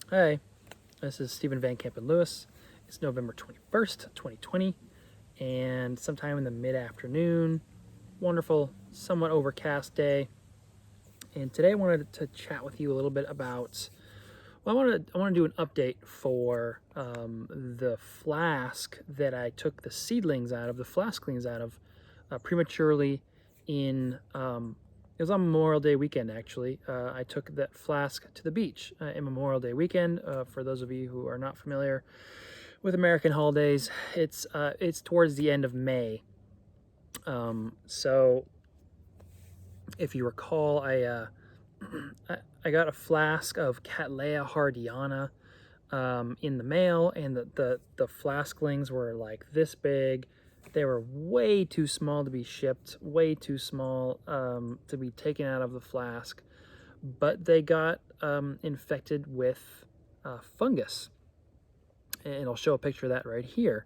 Hi, this is Stephen Van Kampen-Lewis. It's November 21st, 2020, and sometime in the mid-afternoon, wonderful, somewhat overcast day. And today I wanted to chat with you a little bit about, well, I want to do an update for the flask that I took the seedlings out of, the flasklings out of, prematurely in it was on Memorial Day weekend, actually. I took that flask to the beach in Memorial Day weekend. For those of you who are not familiar with American holidays, it's towards the end of May. So if you recall, I got a flask of Cattleya Hardyana in the mail, and the flasklings were like this big. They were way too small to be shipped, way too small to be taken out of the flask, but they got infected with fungus. And I'll show a picture of that right here.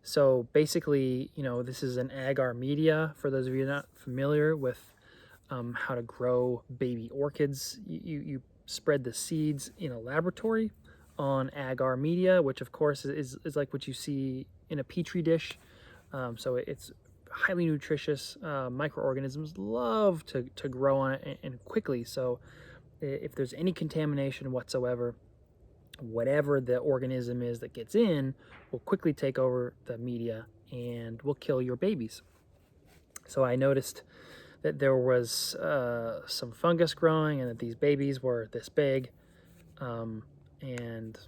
So basically, this is an agar media. For those of you not familiar with how to grow baby orchids, you spread the seeds in a laboratory on agar media, which of course is like what you see in a petri dish. So it's highly nutritious. Microorganisms love to grow on it and quickly. So if there's any contamination whatsoever, whatever the organism is that gets in will quickly take over the media and will kill your babies. So I noticed that there was some fungus growing and that these babies were this big, and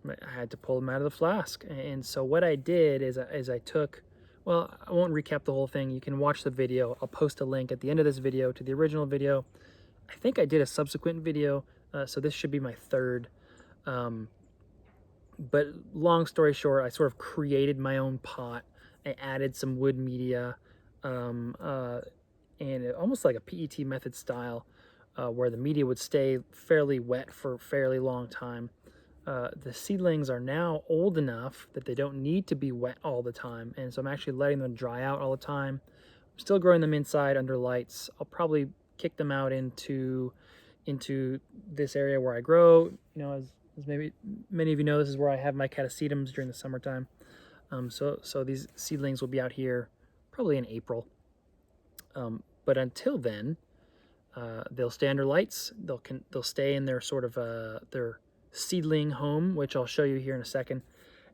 I had to pull them out of the flask. And so what I did is I took, well, I won't recap the whole thing. You can watch the video. I'll post a link at the end of this video to the original video. I think I did a subsequent video, so this should be my third. But long story short, I sort of created my own pot. I added some wood media, and almost like a PET method style, where the media would stay fairly wet for a fairly long time. The seedlings are now old enough that they don't need to be wet all the time, and so I'm actually letting them dry out all the time. I'm still growing them inside under lights. I'll probably kick them out into this area where I grow. As maybe many of you know, this is where I have my catasetums during the summertime. So these seedlings will be out here probably in April. But until then, they'll stay under lights. They'll stay in their sort of their seedling home, which I'll show you here in a second.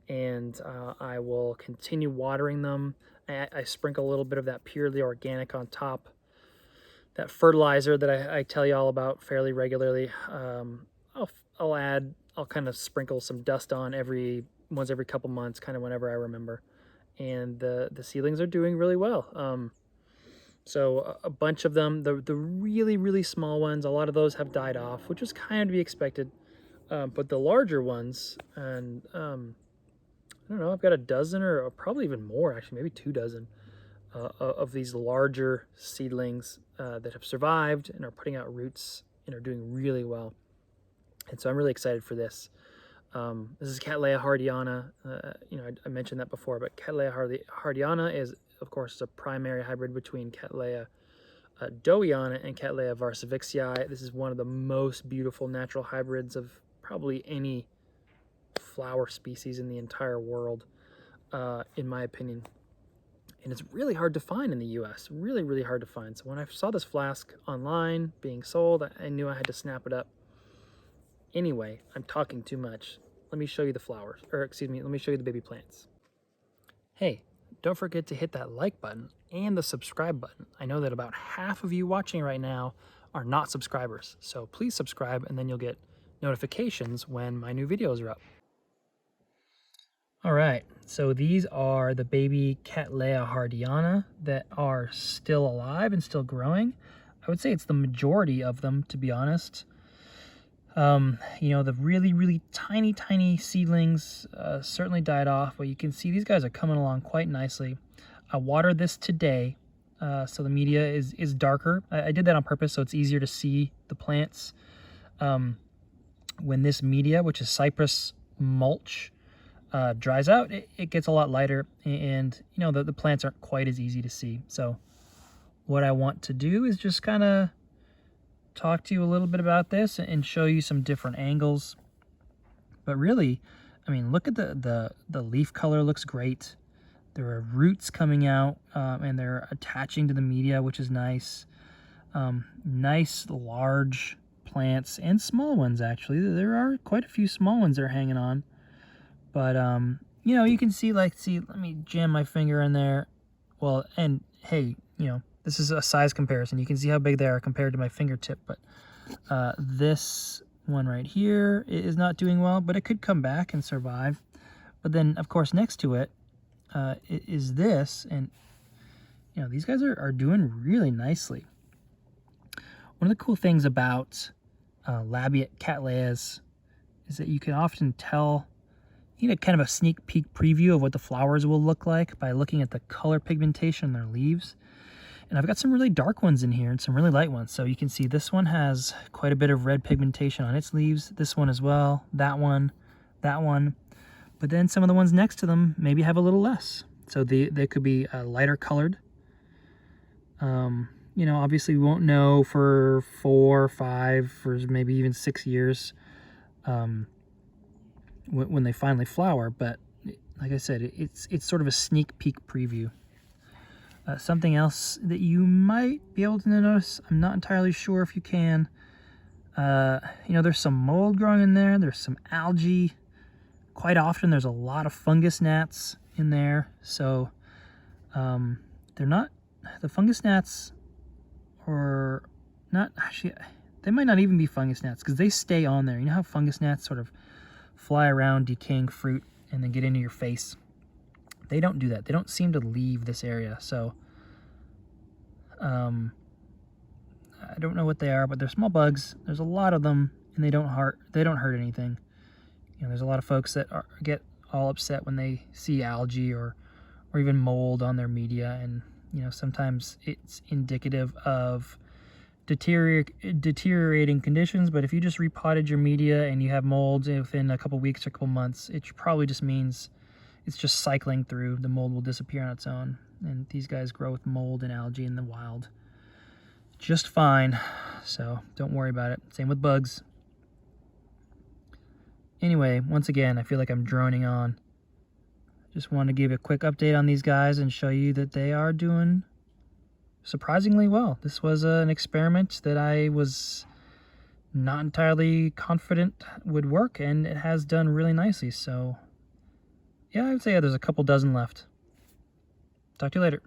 And I will continue watering them. I sprinkle a little bit of that purely organic on top. That fertilizer that I tell you all about fairly regularly. I'll kind of sprinkle some dust on once every couple months, kind of whenever I remember. And the seedlings are doing really well. So a bunch of them, the really, really small ones, a lot of those have died off, which was kind of to be expected. But the larger ones, and I don't know, I've got a dozen or probably even more, actually, maybe 2 dozen of these larger seedlings that have survived and are putting out roots and are doing really well. And so I'm really excited for this. This is Cattleya Hardyana. I mentioned that before, but Cattleya Hardyana is, of course, a primary hybrid between Cattleya Dowiana and Cattleya varsavixii. This is one of the most beautiful natural hybrids of probably any flower species in the entire world, in my opinion. And it's really hard to find in the US, really, really hard to find. So when I saw this flask online being sold, I knew I had to snap it up. Anyway, I'm talking too much. Let me show you the flowers, or excuse me, let me show you the baby plants. Hey, don't forget to hit that like button and the subscribe button. I know that about half of you watching right now are not subscribers, so please subscribe and then you'll get notifications when my new videos are up. All right, so these are the baby Cattleya Hardyana that are still alive and still growing. I would say it's the majority of them, to be honest. The really, really tiny seedlings certainly died off, but you can see these guys are coming along quite nicely. I watered this today, so the media is darker. I did that on purpose so it's easier to see the plants. When this media, which is cypress mulch, dries out, it gets a lot lighter, and the plants aren't quite as easy to see. So what I want to do is just kind of talk to you a little bit about this and show you some different angles But really, I mean, look at the leaf color looks great. There are roots coming out, and they're attaching to the media, which is nice. Nice large plants and small ones, actually. There are quite a few small ones that are hanging on. But, you know, you can see, like, let me jam my finger in there. Well, and hey, you know, this is a size comparison. You can see how big they are compared to my fingertip. But this one right here is not doing well, but it could come back and survive. But then, of course, next to it is this. And, you know, these guys are doing really nicely. One of the cool things about labiate cattleyas is that you can often tell, you get kind of a sneak peek preview of what the flowers will look like by looking at the color pigmentation in their leaves. And I've got some really dark ones in here and some really light ones. So you can see this one has quite a bit of red pigmentation on its leaves. This one as well, that one, that one. But then some of the ones next to them maybe have a little less. So they could be lighter colored. You know, obviously we won't know for 4 or 5 or maybe even 6 years when they finally flower. But like I said, it's sort of a sneak peek preview. Something else that you might be able to notice, I'm not entirely sure if you can, you know, there's some mold growing in there. There's some algae. Quite often there's a lot of fungus gnats in there. So they're not, the fungus gnats or not, actually, they might not even be fungus gnats because they stay on there. You know how fungus gnats sort of fly around decaying fruit and then get into your face? They don't do that. They don't seem to leave this area. So I don't know what they are, but they're small bugs. There's a lot of them, and they don't hurt anything. You know, there's a lot of folks that get all upset when they see algae or even mold on their media, and you know, sometimes it's indicative of deteriorating conditions. But if you just repotted your media and you have molds within a couple weeks or a couple months, it probably just means it's just cycling through. The mold will disappear on its own, and these guys grow with mold and algae in the wild just fine, so don't worry about it. Same with bugs. Anyway, once again, I feel like I'm droning on. Just wanted to give a quick update on these guys and show you that they are doing surprisingly well. This was an experiment that I was not entirely confident would work, and it has done really nicely. So yeah, I would say there's a couple dozen left. Talk to you later.